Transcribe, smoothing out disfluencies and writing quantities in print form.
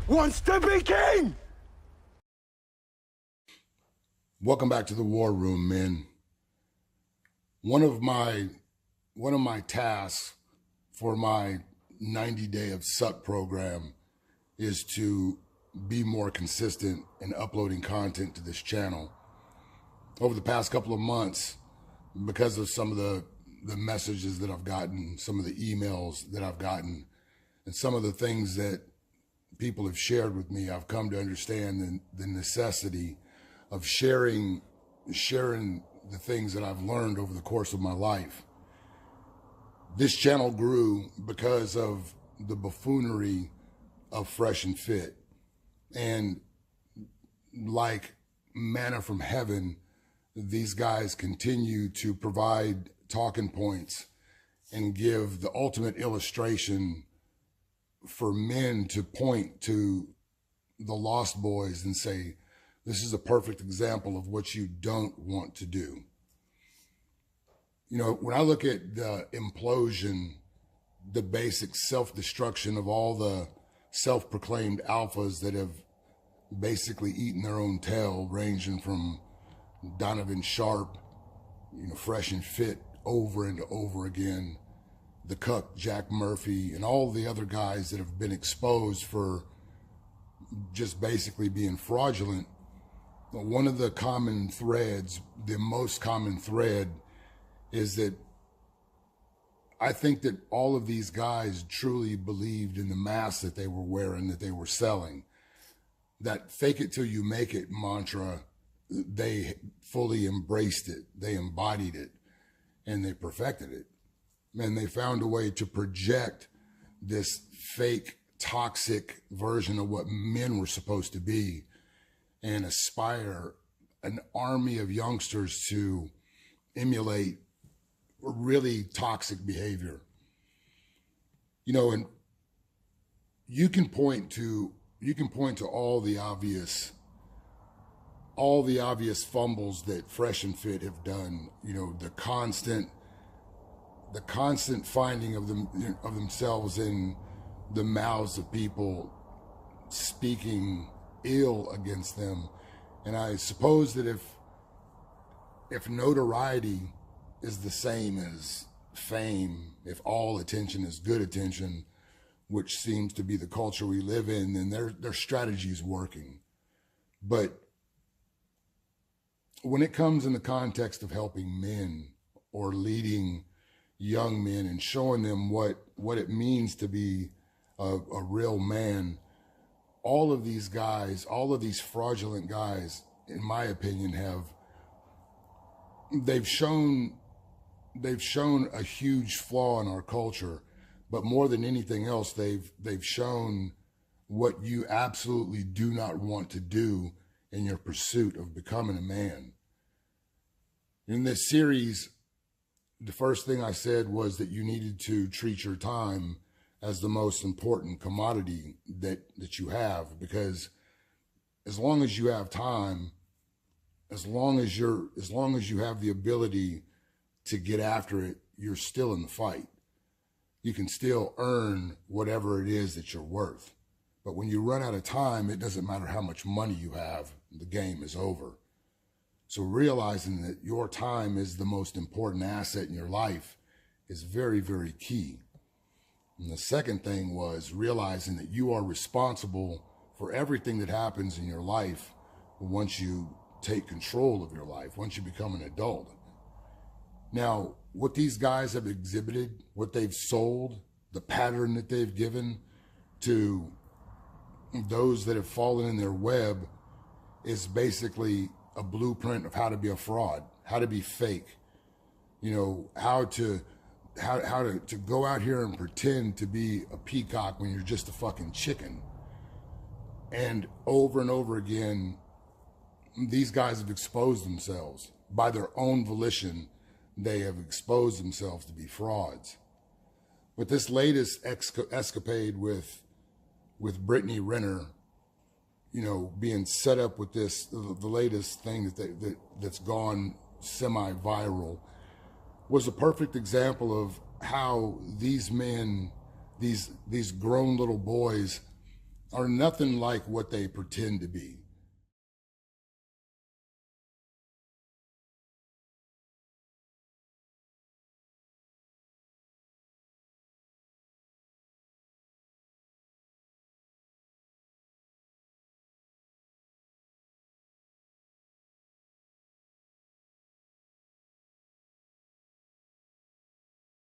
wants to be king. Welcome back to the War Room, men. One of my tasks for my 90-day of suck program is to be more consistent in uploading content to this channel. Over the past couple of months, because of some of the messages that I've gotten, some of the emails that I've gotten, and some of the things that people have shared with me, I've come to understand the necessity of sharing the things that I've learned over the course of my life. This channel grew because of the buffoonery of Fresh and Fit. And like manna from heaven, these guys continue to provide talking points and give the ultimate illustration for men to point to the lost boys and say, this is a perfect example of what you don't want to do. You know, when I look at the implosion, the basic self-destruction of all the self-proclaimed alphas that have basically eaten their own tail, ranging from Donovan Sharp, Fresh and Fit over and over again, the cuck Jack Murphy, and all the other guys that have been exposed for just basically being fraudulent. One of the common threads, the most common thread, is that I think that all of these guys truly believed in the mask that they were wearing, that they were selling. That fake it till you make it mantra, they fully embraced it, they embodied it, and they perfected it. And they found a way to project this fake, toxic version of what men were supposed to be and aspire an army of youngsters to emulate really toxic behavior. And you can point to all the obvious fumbles that Fresh and Fit have done. The constant finding of themselves in the mouths of people speaking ill against them. And I suppose that if notoriety is the same as fame, if all attention is good attention, which seems to be the culture we live in, then their strategy is working. But when it comes in the context of helping men or leading young men and showing them what it means to be a real man, all of these guys, all of these fraudulent guys, in my opinion, they've shown a huge flaw in our culture, but more than anything else, they've shown what you absolutely do not want to do in your pursuit of becoming a man. In this series, the first thing I said was that you needed to treat your time as the most important commodity that you have, because as long as you have time, as long as you have the ability to get after it, you're still in the fight. You can still earn whatever it is that you're worth. But when you run out of time, it doesn't matter how much money you have, the game is over. So realizing that your time is the most important asset in your life is very, very key. And the second thing was realizing that you are responsible for everything that happens in your life once you take control of your life, once you become an adult. Now, what these guys have exhibited, what they've sold, the pattern that they've given to those that have fallen in their web is basically a blueprint of how to be a fraud, how to be fake, how to go out here and pretend to be a peacock when you're just a fucking chicken. And over again, these guys have exposed themselves by their own volition. They have exposed themselves to be frauds. With this latest escapade with Brittany Renner, being set up with the latest thing that's gone semi-viral, was a perfect example of how these men, these grown little boys, are nothing like what they pretend to be.